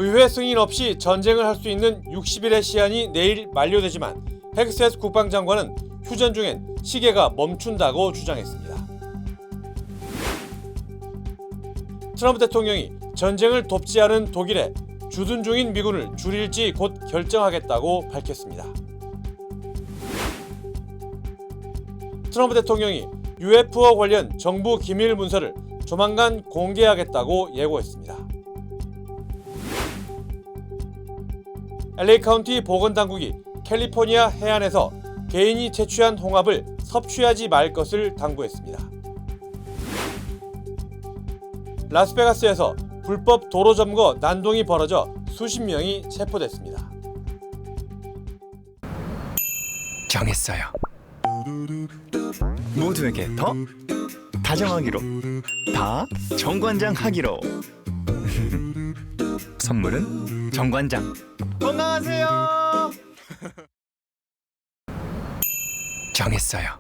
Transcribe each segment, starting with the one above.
의회 승인 없이 전쟁을 할 수 있는 60일의 시한이 내일 만료되지만 헤그세스 국방장관은 휴전 중엔 시계가 멈춘다고 주장했습니다. 트럼프 대통령이 전쟁을 돕지 않은 독일에 주둔 중인 미군을 줄일지 곧 결정하겠다고 밝혔습니다. 트럼프 대통령이 UFO 관련 정부 기밀 문서를 조만간 공개하겠다고 예고했습니다. LA 카운티 보건당국이 캘리포니아 해안에서 개인이 채취한 홍합을 섭취하지 말 것을 당부했습니다. 라스베가스에서 불법 도로 점거 난동이 벌어져 수십 명이 체포됐습니다. 정했어요. 모두에게 더 다정하기로, 다 정관장 하기로. 선물은 정관장. 건강하세요. 정했어요.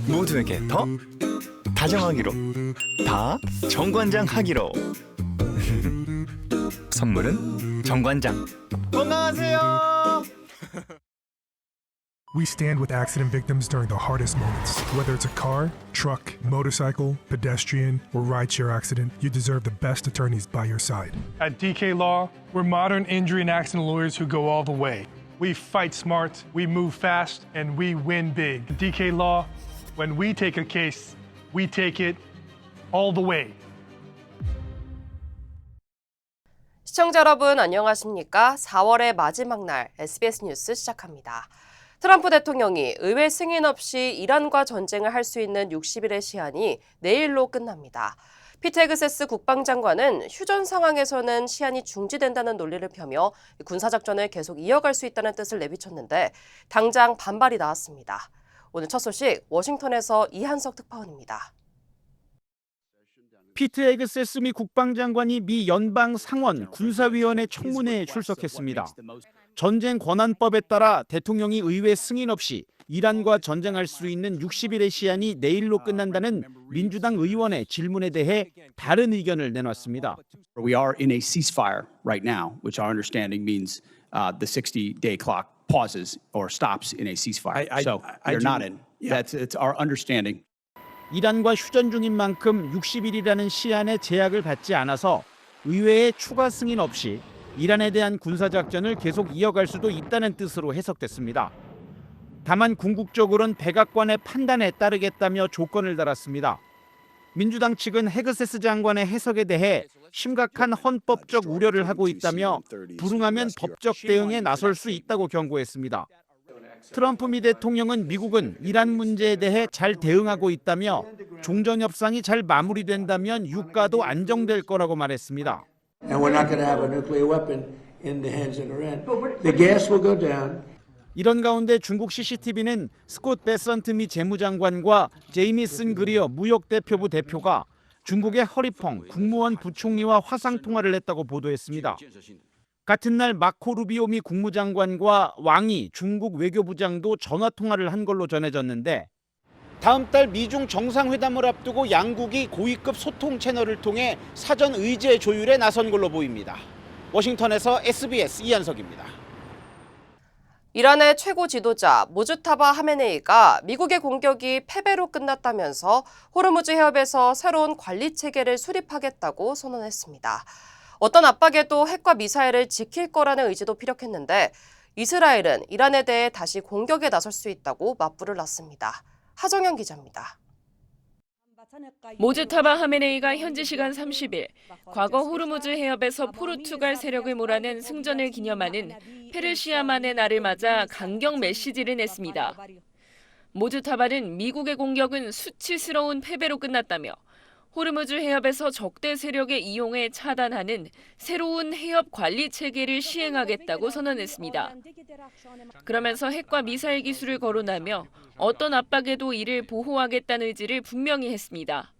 모두에게 더 다정하기로, 다 정관장 하기로. 선물은 정관장. 건강하세요. We stand with accident victims during the hardest moments. Whether it's a car, truck, motorcycle, pedestrian, or rideshare accident, you deserve the best attorneys by your side. At DK Law, we're modern injury and accident lawyers who go all the way. We fight smart, we move fast, and we win big. At DK Law, when we take a case, we take it all the way. 시청자 여러분 안녕하십니까? 4월의 마지막 날 SBS 뉴스 시작합니다. 트럼프 대통령이 의회 승인 없이 이란과 전쟁을 할 수 있는 60일의 시한이 내일로 끝납니다. 피트 헤그세스 국방장관은 휴전 상황에서는 시한이 중지된다는 논리를 펴며 군사작전을 계속 이어갈 수 있다는 뜻을 내비쳤는데 당장 반발이 나왔습니다. 오늘 첫 소식 워싱턴에서 이한석 특파원입니다. 피트 헤그세스 미 국방장관이 미 연방 상원 군사위원회 청문회에 출석했습니다. 전쟁 권한법에 따라 대통령이 의회 승인 없이 이란과 전쟁할 수 있는 60일의 시한이 내일로 끝난다는 민주당 의원의 질문에 대해 다른 의견을 내놨습니다. We are in a ceasefire right now, which our understanding means the 60-day clock pauses or stops in a ceasefire. So you're not in. It's our understanding. 이란과 휴전 중인 만큼 60일이라는 시한의 제약을 받지 않아서 의회의 추가 승인 없이 이란에 대한 군사작전을 계속 이어갈 수도 있다는 뜻으로 해석됐습니다. 다만 궁극적으로는 백악관의 판단에 따르겠다며 조건을 달았습니다. 민주당 측은 헤그세스 장관의 해석에 대해 심각한 헌법적 우려를 하고 있다며 불응하면 법적 대응에 나설 수 있다고 경고했습니다. 트럼프 미 대통령은 미국은 이란 문제에 대해 잘 대응하고 있다며 종전 협상이 잘 마무리된다면 유가도 안정될 거라고 말했습니다. And we're not going to have a nuclear weapon in the hands of Iran. The gas will go down. 이런 가운데 중국 CCTV는 스콧 베선트 미 재무장관과 제이미슨 그리어 무역대표부 대표가 중국의 허리펑 국무원 부총리와 화상통화를 했다고 보도했습니다. 같은 날 마코 루비오 미 국무장관과 왕이 중국 외교부장도 전화통화를 한 걸로 전해졌는데 다음 달 미중 정상회담을 앞두고 양국이 고위급 소통 채널을 통해 사전 의제 조율에 나선 걸로 보입니다. 워싱턴에서 SBS 이한석입니다. 이란의 최고 지도자 모주타바 하메네이가 미국의 공격이 패배로 끝났다면서 호르무즈 해협에서 새로운 관리 체계를 수립하겠다고 선언했습니다. 어떤 압박에도 핵과 미사일을 지킬 거라는 의지도 피력했는데 이스라엘은 이란에 대해 다시 공격에 나설 수 있다고 맞불을 놨습니다. 하정현 기자입니다. 모즈타바 하메네이가 현지 시간 30일 과거 호르무즈 해협에서 포르투갈 세력을 몰아낸 승전을 기념하는 페르시아만의 날을 맞아 강경 메시지를 냈습니다. 모즈타바는 미국의 공격은 수치스러운 패배로 끝났다며 호르무즈 해협에서 적대 세력의 이용에 차단하는 새로운 해협 관리 체계를 시행하겠다고 선언했습니다. 그러면서 핵과 미사일 기술을 거론하며 어떤 압박에도 이를 보호하겠다는 의지를 분명히 했습니다.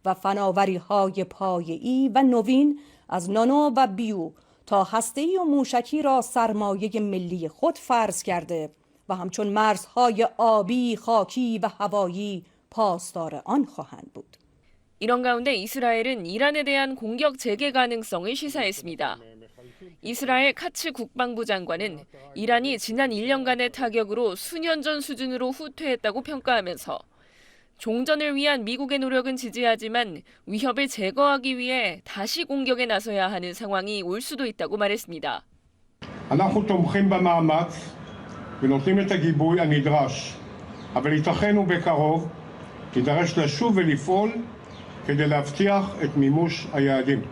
و فناوری‌های پایه‌ای و نوین از نانو و بیو تا هسته‌ای و موشکی را سرمایه ملی خود فرض کرده و همچون مرزهای آبی، خاکی و هوایی پاسدار آن خواهند بود. 이런 가운데 이스라엘은 이란에 대한 공격 재개 가능성을 시사했습니다. 이스라엘 카츠 국방부 장관은 이란이 지난 1년간의 타격으로 수년 전 수준으로 후퇴했다고 평가하면서 종전을 위한 미국의 노력은 지지하지만 위협을 제거하기 위해 다시 공격에 나서야 하는 상황이 올 수도 있다고 말했습니다. אנחנו תומכים במאמץ ונותנים את הגיבוי הנדרש, אבל ייתכן ובקרוב יידרש לשוב ולפעול כדי להבטיח את מימוש היעדים.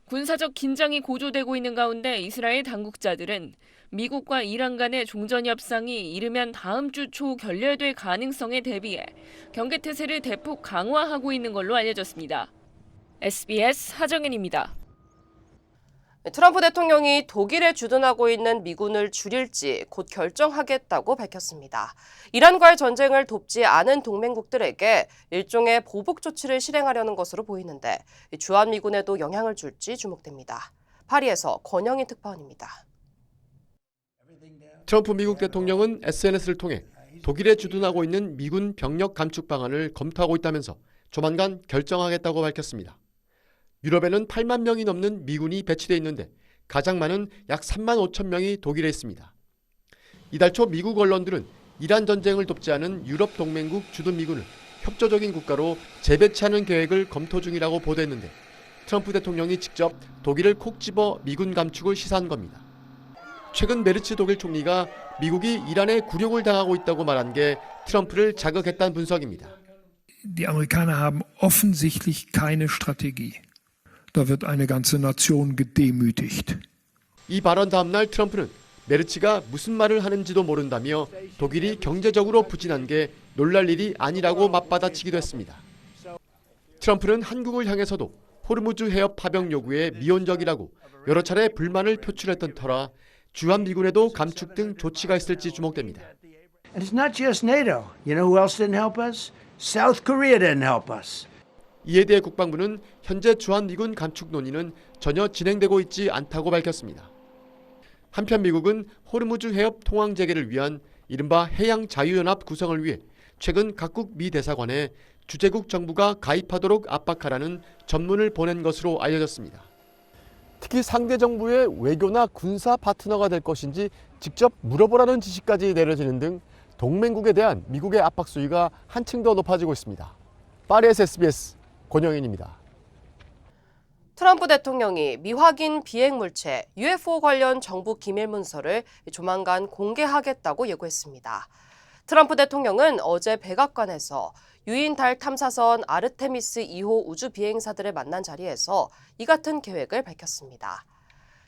군사적 긴장이 고조되고 있는 가운데 이스라엘 당국자들은 미국과 이란 간의 종전 협상이 이르면 다음 주 초 결렬될 가능성에 대비해 경계태세를 대폭 강화하고 있는 걸로 알려졌습니다. SBS 하정은입니다. 트럼프 대통령이 독일에 주둔하고 있는 미군을 줄일지 곧 결정하겠다고 밝혔습니다. 이란과의 전쟁을 돕지 않은 동맹국들에게 일종의 보복 조치를 실행하려는 것으로 보이는데 주한미군에도 영향을 줄지 주목됩니다. 파리에서 권영희 특파원입니다. 트럼프 미국 대통령은 SNS를 통해 독일에 주둔하고 있는 미군 병력 감축 방안을 검토하고 있다면서 조만간 결정하겠다고 밝혔습니다. 유럽에는 8만 명이 넘는 미군이 배치돼 있는데 가장 많은 약 3만 5천 명이 독일에 있습니다. 이달 초 미국 언론들은 이란 전쟁을 돕지 않은 유럽 동맹국 주둔 미군을 협조적인 국가로 재배치하는 계획을 검토 중이라고 보도했는데 트럼프 대통령이 직접 독일을 콕 집어 미군 감축을 시사한 겁니다. 최근 메르츠 독일 총리가 미국이 이란에 굴욕을 당하고 있다고 말한 게 트럼프를 자극했다는 분석입니다. Die Amerikaner haben offensichtlich keine Strategie. Da wird eine ganze Nation gedemütigt. 이 발언 다음 날 트럼프는 메르츠가 무슨 말을 하는지도 모른다며 독일이 경제적으로 부진한 게 놀랄 일이 아니라고 맞받아치기도 했습니다. 트럼프는 한국을 향해서도 호르무즈 해협 파병 요구에 미온적이라고 여러 차례 불만을 표출했던 터라 주한미군에도 감축 등 조치가 있을지 주목됩니다. And it's not just NATO. You know who else didn't help us? South Korea didn't help us. 이에 대해 국방부는 현재 주한미군 감축 논의는 전혀 진행되고 있지 않다고 밝혔습니다. 한편 미국은 호르무즈 해협 통항 재개를 위한 이른바 해양자유연합 구성을 위해 최근 각국 미 대사관에 주재국 정부가 가입하도록 압박하라는 전문을 보낸 것으로 알려졌습니다. 특히 상대 정부의 외교나 군사 파트너가 될 것인지 직접 물어보라는 지시까지 내려지는 등 동맹국에 대한 미국의 압박 수위가 한층 더 높아지고 있습니다. 파리에서 SBS 권영인입니다. 트럼프 대통령이 미확인 비행물체 UFO 관련 정부 기밀문서를 조만간 공개하겠다고 예고했습니다. 트럼프 대통령은 어제 백악관에서 유인 달 탐사선 아르테미스 2호 우주 비행사들을 만난 자리에서 이 같은 계획을 밝혔습니다.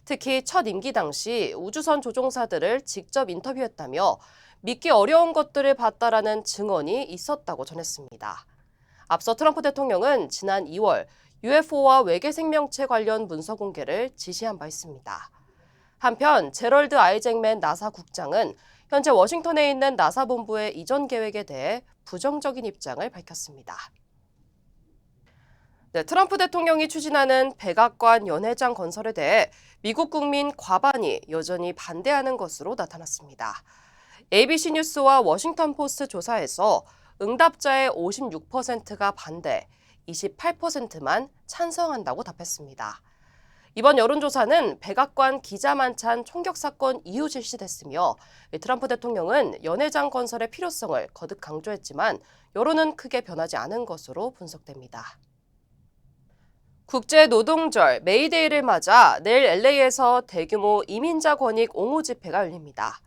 특히 첫 임기 당시 우주선 조종사들을 직접 인터뷰했다며 믿기 어려운 것들을 봤다라는 증언이 있었다고 전했습니다. 앞서 트럼프 대통령은 지난 2월 UFO와 외계 생명체 관련 문서 공개를 지시한 바 있습니다. 한편 제럴드 아이잭맨 나사 국장은 현재 워싱턴에 있는 나사 본부의 이전 계획에 대해 부정적인 입장을 밝혔습니다. 네, 트럼프 대통령이 추진하는 백악관 연회장 건설에 대해 미국 국민 과반이 여전히 반대하는 것으로 나타났습니다. ABC 뉴스와 워싱턴 포스트 조사에서 응답자의 56%가 반대, 28%만 찬성한다고 답했습니다. 이번 여론조사는 백악관 기자 만찬 총격 사건 이후 실시됐으며 트럼프 대통령은 연회장 건설의 필요성을 거듭 강조했지만 여론은 크게 변하지 않은 것으로 분석됩니다. 국제노동절 메이데이를 맞아 내일 LA에서 대규모 이민자 권익 옹호 집회가 열립니다.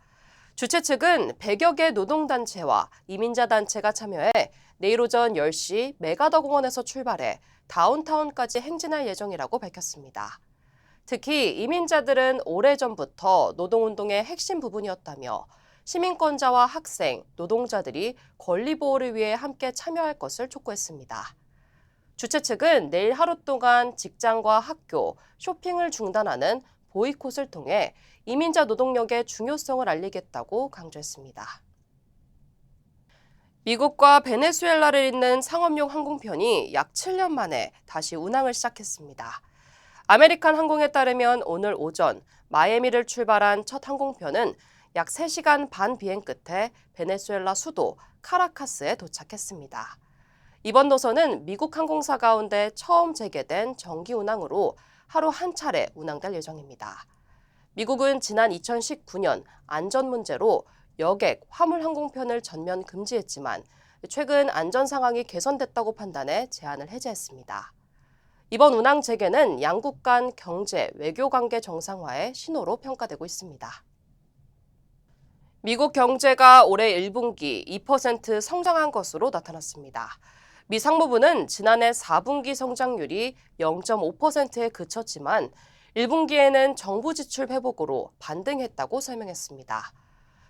주최 측은 100여 개 노동단체와 이민자 단체가 참여해 내일 오전 10시 메가더 공원에서 출발해 다운타운까지 행진할 예정이라고 밝혔습니다. 특히 이민자들은 오래전부터 노동운동의 핵심 부분이었다며 시민권자와 학생, 노동자들이 권리 보호를 위해 함께 참여할 것을 촉구했습니다. 주최 측은 내일 하루 동안 직장과 학교, 쇼핑을 중단하는 보이콧을 통해 이민자 노동력의 중요성을 알리겠다고 강조했습니다. 미국과 베네수엘라를 잇는 상업용 항공편이 약 7년 만에 다시 운항을 시작했습니다. 아메리칸 항공에 따르면 오늘 오전 마이애미를 출발한 첫 항공편은 약 3시간 반 비행 끝에 베네수엘라 수도 카라카스에 도착했습니다. 이번 노선은 미국 항공사 가운데 처음 재개된 정기 운항으로 하루 한 차례 운항될 예정입니다. 미국은 지난 2019년 안전 문제로 여객, 화물 항공편을 전면 금지했지만 최근 안전 상황이 개선됐다고 판단해 제한을 해제했습니다. 이번 운항 재개는 양국 간 경제, 외교 관계 정상화의 신호로 평가되고 있습니다. 미국 경제가 올해 1분기 2% 성장한 것으로 나타났습니다. 미 상무부는 지난해 4분기 성장률이 0.5%에 그쳤지만 1분기에는 정부 지출 회복으로 반등했다고 설명했습니다.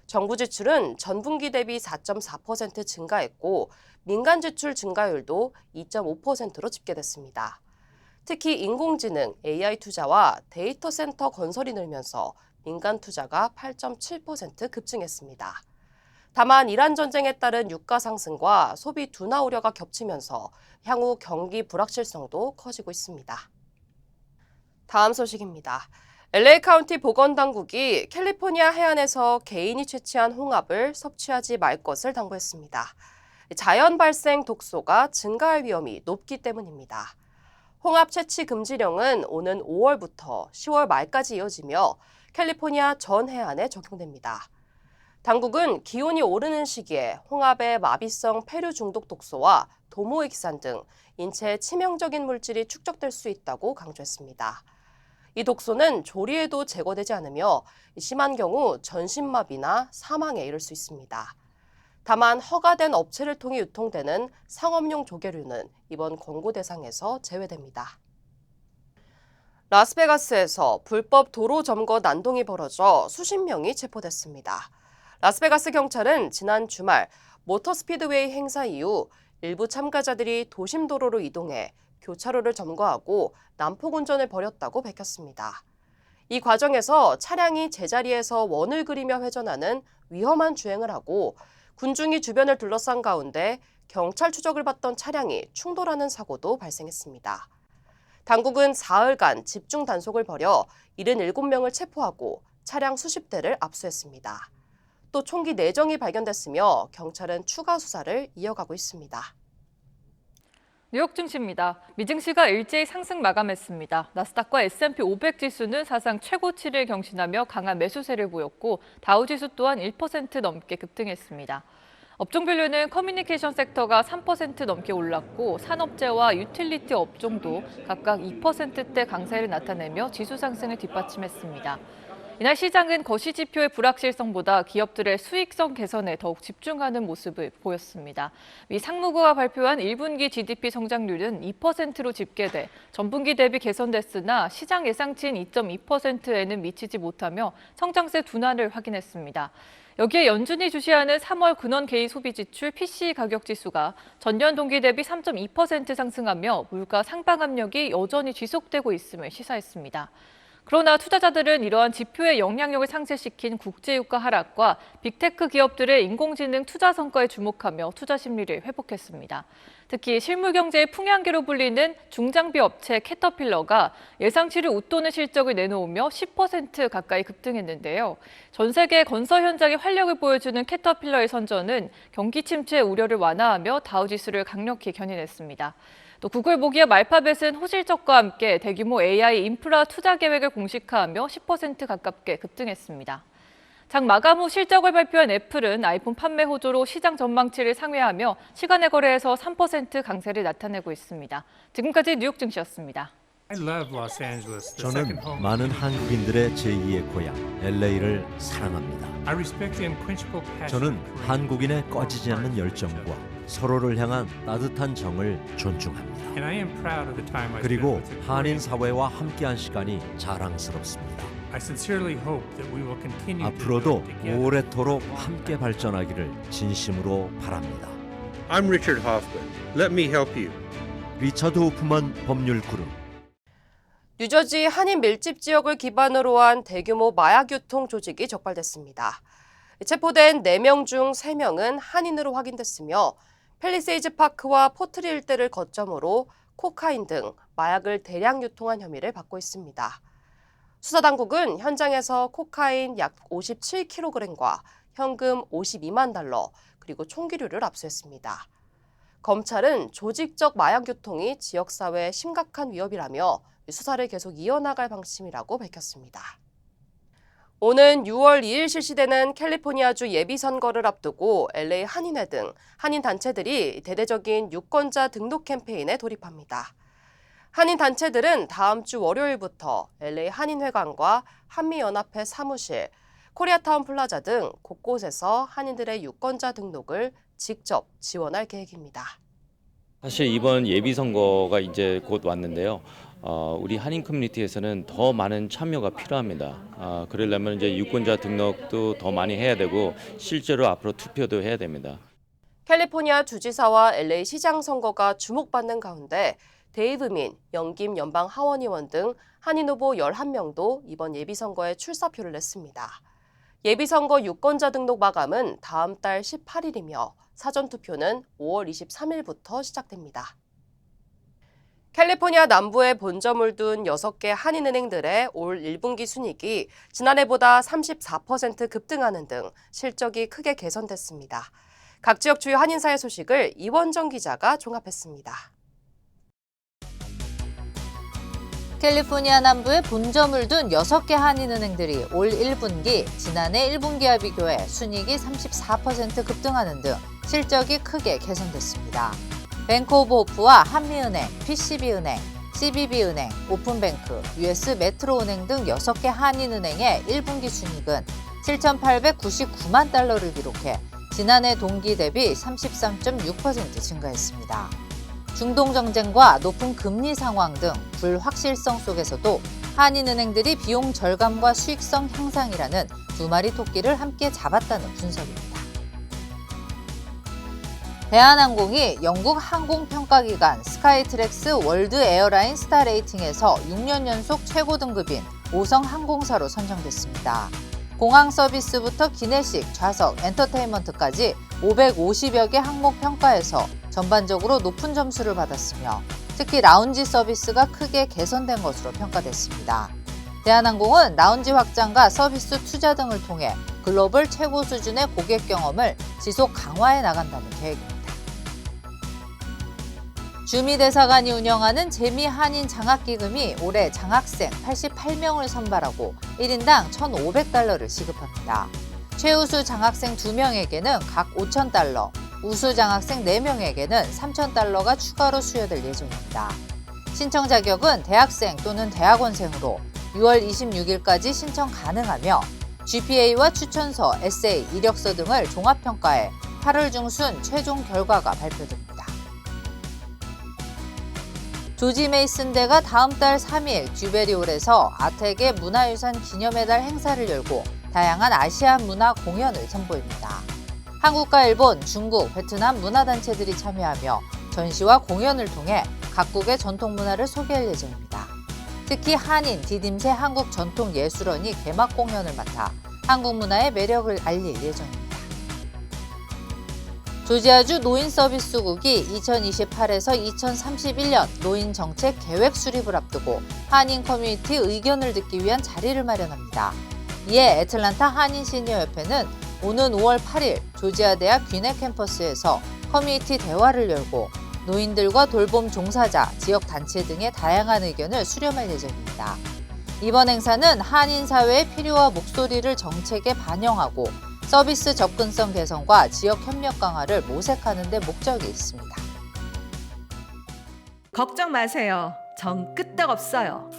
정부 지출은 전분기 대비 4.4% 증가했고 민간 지출 증가율도 2.5%로 집계됐습니다. 특히 인공지능, AI 투자와 데이터 센터 건설이 늘면서 민간 투자가 8.7% 급증했습니다. 다만 이란 전쟁에 따른 유가 상승과 소비 둔화 우려가 겹치면서 향후 경기 불확실성도 커지고 있습니다. 다음 소식입니다. LA 카운티 보건당국이 캘리포니아 해안에서 개인이 채취한 홍합을 섭취하지 말 것을 당부했습니다. 자연 발생 독소가 증가할 위험이 높기 때문입니다. 홍합 채취 금지령은 오는 5월부터 10월 말까지 이어지며 캘리포니아 전 해안에 적용됩니다. 당국은 기온이 오르는 시기에 홍합의 마비성 폐류 중독 독소와 도모익산 등 인체에 치명적인 물질이 축적될 수 있다고 강조했습니다. 이 독소는 조리에도 제거되지 않으며 심한 경우 전신마비나 사망에 이를 수 있습니다. 다만 허가된 업체를 통해 유통되는 상업용 조개류는 이번 권고 대상에서 제외됩니다. 라스베가스에서 불법 도로 점거 난동이 벌어져 수십 명이 체포됐습니다. 라스베가스 경찰은 지난 주말 모터스피드웨이 행사 이후 일부 참가자들이 도심 도로로 이동해 교차로를 점거하고 난폭 운전을 벌였다고 밝혔습니다. 이 과정에서 차량이 제자리에서 원을 그리며 회전하는 위험한 주행을 하고 군중이 주변을 둘러싼 가운데 경찰 추적을 받던 차량이 충돌하는 사고도 발생했습니다. 당국은 사흘간 집중 단속을 벌여 77명을 체포하고 차량 수십 대를 압수했습니다. 또 총기 4정이 발견됐으며 경찰은 추가 수사를 이어가고 있습니다. 뉴욕 증시입니다. 미 증시가 일제히 상승 마감했습니다. 나스닥과 S&P 500 지수는 사상 최고치를 경신하며 강한 매수세를 보였고 다우 지수 또한 1% 넘게 급등했습니다. 업종별로는 커뮤니케이션 섹터가 3% 넘게 올랐고 산업재와 유틸리티 업종도 각각 2%대 강세를 나타내며 지수 상승을 뒷받침했습니다. 이날 시장은 거시지표의 불확실성보다 기업들의 수익성 개선에 더욱 집중하는 모습을 보였습니다. 미 상무부가 발표한 1분기 GDP 성장률은 2%로 집계돼 전분기 대비 개선됐으나 시장 예상치인 2.2%에는 미치지 못하며 성장세 둔화를 확인했습니다. 여기에 연준이 주시하는 3월 근원 개인 소비 지출 PCE 가격 지수가 전년 동기 대비 3.2% 상승하며 물가 상방 압력이 여전히 지속되고 있음을 시사했습니다. 그러나 투자자들은 이러한 지표의 영향력을 상쇄시킨 국제유가 하락과 빅테크 기업들의 인공지능 투자 성과에 주목하며 투자 심리를 회복했습니다. 특히 실물 경제의 풍향계로 불리는 중장비 업체 캐터필러가 예상치를 웃도는 실적을 내놓으며 10% 가까이 급등했는데요. 전 세계 건설 현장의 활력을 보여주는 캐터필러의 선전은 경기 침체 우려를 완화하며 다우지수를 강력히 견인했습니다. 또 구글 모기업 알파벳은 호실적과 함께 대규모 AI 인프라 투자 계획을 공식화하며 10% 가깝게 급등했습니다. 장 마감 후 실적을 발표한 애플은 아이폰 판매 호조로 시장 전망치를 상회하며 시간의 거래에서 3% 강세를 나타내고 있습니다. 지금까지 뉴욕 증시였습니다. 저는 많은 한국인들의 제2의 고향 LA를 사랑합니다. 저는 한국인의 꺼지지 않는 열정과 서로를 향한 따뜻한 정을 존중합니다. 그리고 한인 사회와 함께한 시간이 자랑스럽습니다. 앞으로도 오래도록 함께 발전하기를 진심으로 바랍니다. I'm Richard Hoffman. Let me help you. 리처드 호프만 법률 그룹. 뉴저지 한인 밀집 지역을 기반으로 한 대규모 마약 유통 조직이 적발됐습니다. 체포된 4명 중 3명은 한인으로 확인됐으며 팰리세이즈 파크와 포트리 일대를 거점으로 코카인 등 마약을 대량 유통한 혐의를 받고 있습니다. 수사당국은 현장에서 코카인 약 57kg과 현금 $52만, 그리고 총기류를 압수했습니다. 검찰은 조직적 마약 유통이 지역사회에 심각한 위협이라며 수사를 계속 이어나갈 방침이라고 밝혔습니다. 오는 6월 2일 실시되는 캘리포니아주 예비선거를 앞두고 LA 한인회 등 한인단체들이 대대적인 유권자 등록 캠페인에 돌입합니다. 한인단체들은 다음 주 월요일부터 LA 한인회관과 한미연합회 사무실, 코리아타운 플라자 등 곳곳에서 한인들의 유권자 등록을 직접 지원할 계획입니다. 사실 이번 예비선거가 이제 곧 왔는데요. 우리 한인 커뮤니티에서는 더 많은 참여가 필요합니다. 그러려면 이제 유권자 등록도 더 많이 해야 되고 실제로 앞으로 투표도 해야 됩니다. 캘리포니아 주지사와 LA 시장 선거가 주목받는 가운데 데이브 민 영김 연방 하원의원 등 한인 후보 11명도 이번 예비선거에 출사표를 냈습니다. 예비선거 유권자 등록 마감은 다음 달 18일이며 사전투표는 5월 23일부터 시작됩니다. 캘리포니아 남부에 본점을 둔 6개 한인은행들의 올 1분기 순이익이 지난해보다 34% 급등하는 등 실적이 크게 개선됐습니다. 각 지역 주요 한인사의 소식을 이원정 기자가 종합했습니다. 캘리포니아 남부에 본점을 둔 6개 한인은행들이 올 1분기, 지난해 1분기와 비교해 순이익이 34% 급등하는 등 실적이 크게 개선됐습니다. 뱅크 오브 호프와 한미은행, PCB은행, CBB은행, 오픈뱅크, US 메트로은행 등 6개 한인은행의 1분기 순이익은 7,899만 달러를 기록해 지난해 동기 대비 33.6% 증가했습니다. 중동 정쟁과 높은 금리 상황 등 불확실성 속에서도 한인은행들이 비용 절감과 수익성 향상이라는 두 마리 토끼를 함께 잡았다는 분석입니다. 대한항공이 영국 항공평가기관 스카이트랙스 월드 에어라인 스타 레이팅에서 6년 연속 최고 등급인 5성 항공사로 선정됐습니다. 공항 서비스부터 기내식, 좌석, 엔터테인먼트까지 550여 개 항목 평가에서 전반적으로 높은 점수를 받았으며 특히 라운지 서비스가 크게 개선된 것으로 평가됐습니다. 대한항공은 라운지 확장과 서비스 투자 등을 통해 글로벌 최고 수준의 고객 경험을 지속 강화해 나간다는 계획입니다. 주미대사관이 운영하는 재미한인 장학기금이 올해 장학생 88명을 선발하고 1인당 1,500달러를 지급합니다. 최우수 장학생 2명에게는 각 5,000달러, 우수 장학생 4명에게는 3,000달러가 추가로 수여될 예정입니다. 신청 자격은 대학생 또는 대학원생으로 6월 26일까지 신청 가능하며 GPA와 추천서, 에세이, 이력서 등을 종합평가해 8월 중순 최종 결과가 발표됩니다. 조지 메이슨대가 다음 달 3일 듀베리올에서 아텍의 문화유산 기념의 달 행사를 열고 다양한 아시안 문화 공연을 선보입니다. 한국과 일본, 중국, 베트남 문화단체들이 참여하며 전시와 공연을 통해 각국의 전통 문화를 소개할 예정입니다. 특히 한인 디딤새 한국전통예술원이 개막 공연을 맡아 한국 문화의 매력을 알릴 예정입니다. 조지아주 노인서비스국이 2028에서 2031년 노인정책 계획 수립을 앞두고 한인 커뮤니티 의견을 듣기 위한 자리를 마련합니다. 이에 애틀란타 한인시니어협회는 오는 5월 8일 조지아대학 귀네 캠퍼스에서 커뮤니티 대화를 열고 노인들과 돌봄 종사자, 지역단체 등의 다양한 의견을 수렴할 예정입니다. 이번 행사는 한인 사회의 필요와 목소리를 정책에 반영하고 서비스 접근성 개선과 지역 협력 강화를 모색하는 데 목적이 있습니다. 걱정 마세요. 전 끄떡없어요.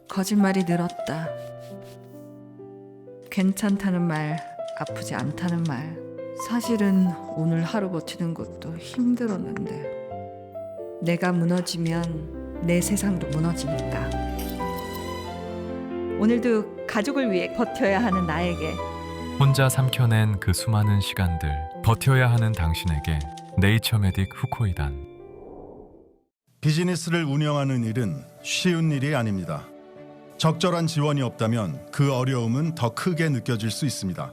거짓말이 늘었다. 괜찮다는 말, 아프지 않다는 말. 사실은 오늘 하루 버티는 것도 힘들었는데 내가 무너지면 내 세상도 무너지니까. 오늘도 가족을 위해 버텨야 하는 나에게 혼자 삼켜낸 그 수많은 시간들, 버텨야 하는 당신에게 네이처메딕 후코이단. 비즈니스를 운영하는 일은 쉬운 일이 아닙니다. 적절한 지원이 없다면 그 어려움은 더 크게 느껴질 수 있습니다.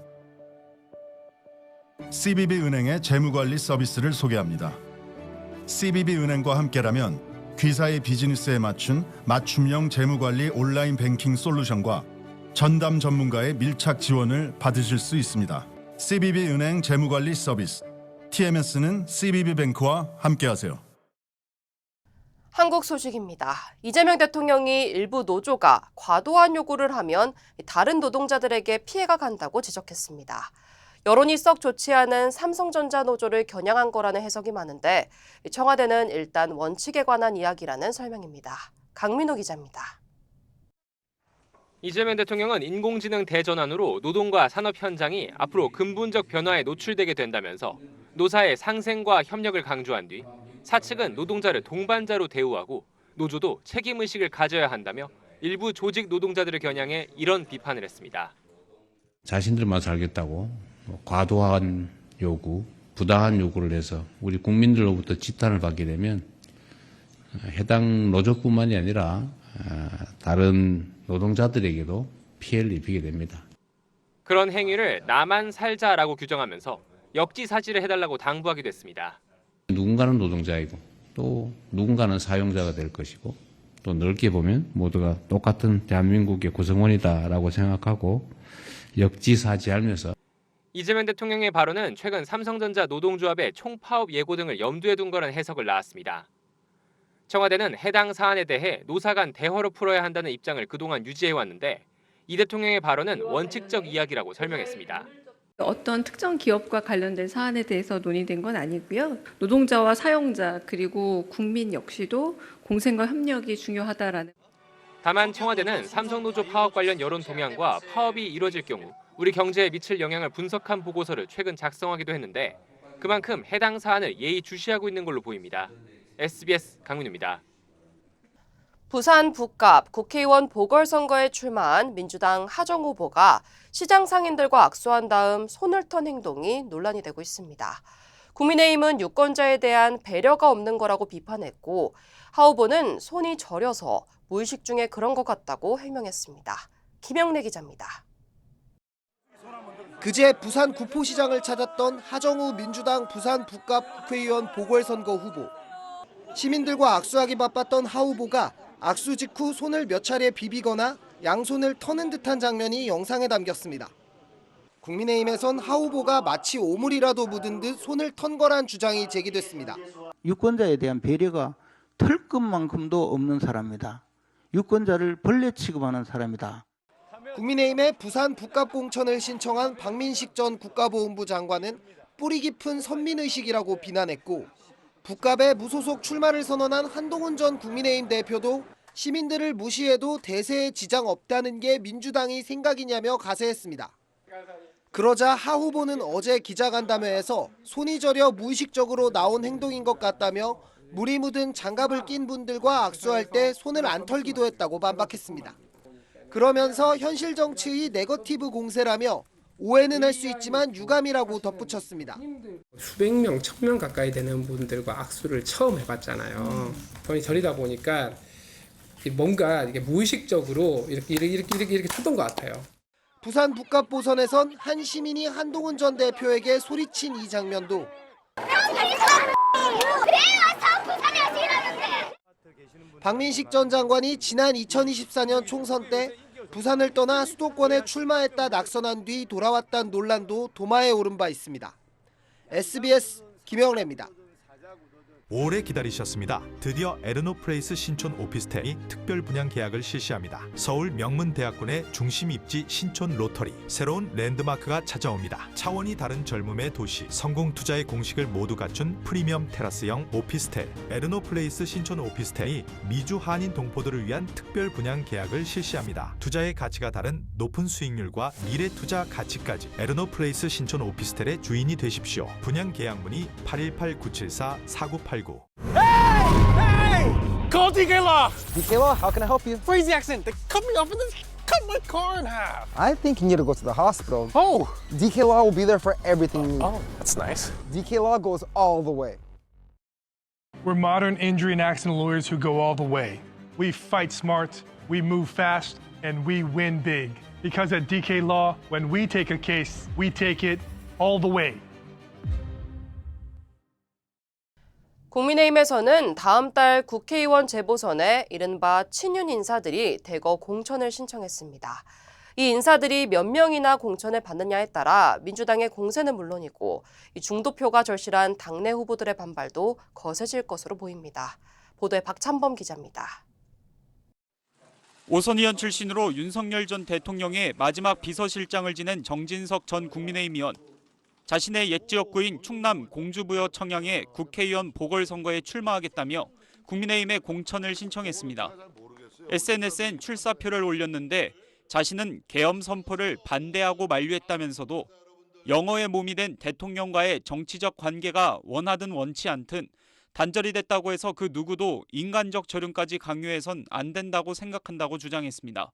CBB은행의 재무관리 서비스를 소개합니다. CBB은행과 함께라면 귀사의 비즈니스에 맞춘 맞춤형 재무관리 온라인 뱅킹 솔루션과 전담 전문가의 밀착 지원을 받으실 수 있습니다. CBB은행 재무관리 서비스 TMS는 CBB뱅크와 함께하세요. 한국 소식입니다. 이재명 대통령이 일부 노조가 과도한 요구를 하면 다른 노동자들에게 피해가 간다고 지적했습니다. 여론이 썩 좋지 않은 삼성전자 노조를 겨냥한 거라는 해석이 많은데 청와대는 일단 원칙에 관한 이야기라는 설명입니다. 강민호 기자입니다. 이재명 대통령은 인공지능 대전환으로 노동과 산업 현장이 앞으로 근본적 변화에 노출되게 된다면서 노사의 상생과 협력을 강조한 뒤 사측은 노동자를 동반자로 대우하고 노조도 책임의식을 가져야 한다며 일부 조직 노동자들을 겨냥해 이런 비판을 했습니다. 자신들만 살겠다고 과도한 요구, 부당한 요구를 해서 우리 국민들로부터 지탄을 받게 되면 해당 노조뿐만이 아니라 다른 노동자들에게도 피해를 입히게 됩니다. 그런 행위를 나만 살자라고 규정하면서 역지사지를 해달라고 당부하기도 했습니다. 누군가는 노동자이고 또 누군가는 사용자가 될 것이고 또 넓게 보면 모두가 똑같은 대한민국의 구성원이다라고 생각하고 역지사지하면서 이재명 대통령의 발언은 최근 삼성전자 노동조합의 총파업 예고 등을 염두에 둔 거라는 해석을 낳았습니다. 청와대는 해당 사안에 대해 노사 간 대화로 풀어야 한다는 입장을 그동안 유지해왔는데 이 대통령의 발언은 원칙적 이야기라고 설명했습니다. 어떤 특정 기업과 관련된 사안에 대해서 논의된 건 아니고요. 노동자와 사용자 그리고 국민 역시도 공생과 협력이 중요하다라는. 다만 청와대는 삼성노조 파업 관련 여론 동향과 파업이 이뤄질 경우 우리 경제에 미칠 영향을 분석한 보고서를 최근 작성하기도 했는데 그만큼 해당 사안을 예의주시하고 있는 걸로 보입니다. SBS 강민우입니다. 부산 북갑 국회의원 보궐선거에 출마한 민주당 하정 후보가 시장 상인들과 악수한 다음 손을 턴 행동이 논란이 되고 있습니다. 국민의힘은 유권자에 대한 배려가 없는 거라고 비판했고 하 후보는 손이 저려서 무의식 중에 그런 것 같다고 해명했습니다. 김영래 기자입니다. 그제 부산 구포시장을 찾았던 하정우 민주당 부산 북갑 국회의원 보궐선거 후보. 시민들과 악수하기 바빴던 하 후보가 악수 직후 손을 몇 차례 비비거나 양손을 터는 듯한 장면이 영상에 담겼습니다. 국민의힘에선 하 후보가 마치 오물이라도 묻은 듯 손을 턴 거란 주장이 제기됐습니다. 유권자에 대한 배려가 털끝만큼도 없는 사람이다. 유권자를 벌레 취급하는 사람이다. 국민의힘의 부산 북갑 공천을 신청한 박민식 전 국가보훈부 장관은 뿌리 깊은 선민의식이라고 비난했고 북갑에 무소속 출마를 선언한 한동훈 전 국민의힘 대표도 시민들을 무시해도 대세에 지장 없다는 게 민주당이 생각이냐며 가세했습니다. 그러자 하 후보는 어제 기자간담회에서 손이 저려 무의식적으로 나온 행동인 것 같다며 물이 묻은 장갑을 낀 분들과 악수할 때 손을 안 털기도 했다고 반박했습니다. 그러면서 현실 정치의 네거티브 공세라며 오해는 할 수 있지만 유감이라고 덧붙였습니다. 수백 명, 1000명 가까이 되는 분들과 악수를 처음 해봤잖아요. 손이 저리다 보니까 뭔가 이게 무의식적으로 이렇게 쳤던 것 같아요. 부산 북갑 보선에선 한 시민이 한동훈 전 대표에게 소리친 이 장면도 박민식 전 장관이 지난 2024년 총선 때 부산을 떠나 수도권에 출마했다 낙선한 뒤 돌아왔다는 논란도 도마에 오른 바 있습니다. SBS 김영래입니다. 오래 기다리셨습니다. 드디어 에르노플레이스 신촌 오피스텔이 특별 분양 계약을 실시합니다. 서울 명문대학군의 중심 입지 신촌 로터리, 새로운 랜드마크가 찾아옵니다. 차원이 다른 젊음의 도시, 성공 투자의 공식을 모두 갖춘 프리미엄 테라스형 오피스텔 에르노플레이스 신촌 오피스텔이 미주 한인 동포들을 위한 특별 분양 계약을 실시합니다. 투자의 가치가 다른 높은 수익률과 미래 투자 가치까지 에르노플레이스 신촌 오피스텔의 주인이 되십시오. 분양 계약 문의 818-974-4989. Hey! Call DK Law! DK Law, how can I help you? Crazy accident. They cut me off and then cut my car in half. I think you need to go to the hospital. Oh! DK Law will be there for everything you need. Oh, that's nice. DK Law goes all the way. We're modern injury and accident lawyers who go all the way. We fight smart, we move fast, and we win big. Because at DK Law, when we take a case, we take it all the way. 국민의힘에서는 다음 달 국회의원 재보선에 이른바 친윤 인사들이 대거 공천을 신청했습니다. 이 인사들이 몇 명이나 공천을 받느냐에 따라 민주당의 공세는 물론이고 이 중도표가 절실한 당내 후보들의 반발도 거세질 것으로 보입니다. 보도에 박찬범 기자입니다. 오선 의원 출신으로 윤석열 전 대통령의 마지막 비서실장을 지낸 정진석 전 국민의힘 의원. 자신의 옛 지역구인 충남 공주부여 청양의 국회의원 보궐선거에 출마하겠다며 국민의힘에 공천을 신청했습니다. SNS엔 출사표를 올렸는데 자신은 계엄 선포를 반대하고 만류했다면서도 영어의 몸이 된 대통령과의 정치적 관계가 원하든 원치 않든 단절이 됐다고 해서 그 누구도 인간적 절연까지 강요해선 안 된다고 생각한다고 주장했습니다.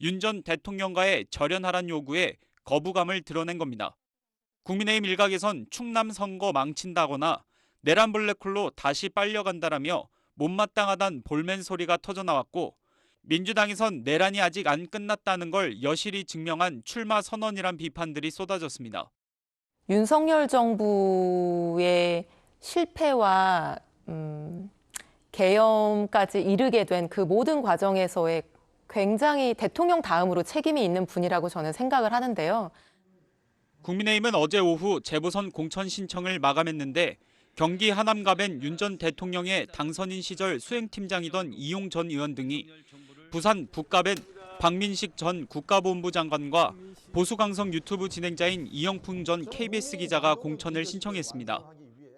윤 전 대통령과의 절연하란 요구에 거부감을 드러낸 겁니다. 국민의힘 일각에선 충남 선거 망친다거나 내란 블랙홀로 다시 빨려간다라며 못마땅하단 볼멘 소리가 터져나왔고 민주당에선 내란이 아직 안 끝났다는 걸 여실히 증명한 출마 선언이란 비판들이 쏟아졌습니다. 윤석열 정부의 실패와 계엄까지 이르게 된 그 모든 과정에서의 굉장히 대통령 다음으로 책임이 있는 분이라고 저는 생각을 하는데요. 국민의힘은 어제 오후 재보선 공천 신청을 마감했는데 경기 하남갑엔 윤 전 대통령의 당선인 시절 수행팀장이던 이용 전 의원 등이 부산 북갑엔 박민식 전 국가보훈부 장관과 보수강성 유튜브 진행자인 이영풍 전 KBS 기자가 공천을 신청했습니다.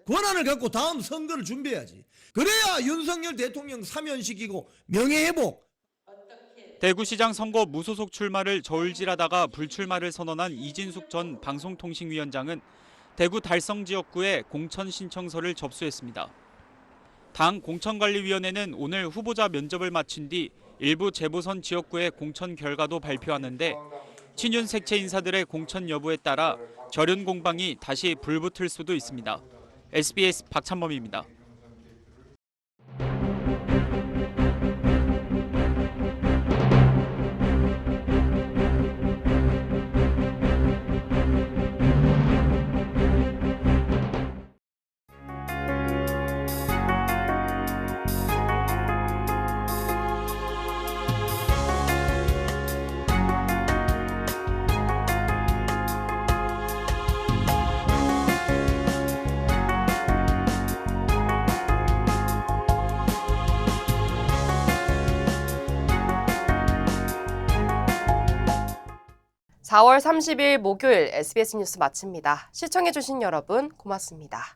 권한을 갖고 다음 선거를 준비해야지. 그래야 윤석열 대통령 사면시키고 명예회복. 대구시장 선거 무소속 출마를 저울질하다가 불출마를 선언한 이진숙 전 방송통신위원장은 대구 달성 지역구에 공천 신청서를 접수했습니다. 당 공천관리위원회는 오늘 후보자 면접을 마친 뒤 일부 재보선 지역구의 공천 결과도 발표하는데 친윤 색채 인사들의 공천 여부에 따라 절연 공방이 다시 불붙을 수도 있습니다. SBS 박찬범입니다. (4월 30일) 목요일 SBS 뉴스 마칩니다. 시청해주신 여러분 고맙습니다.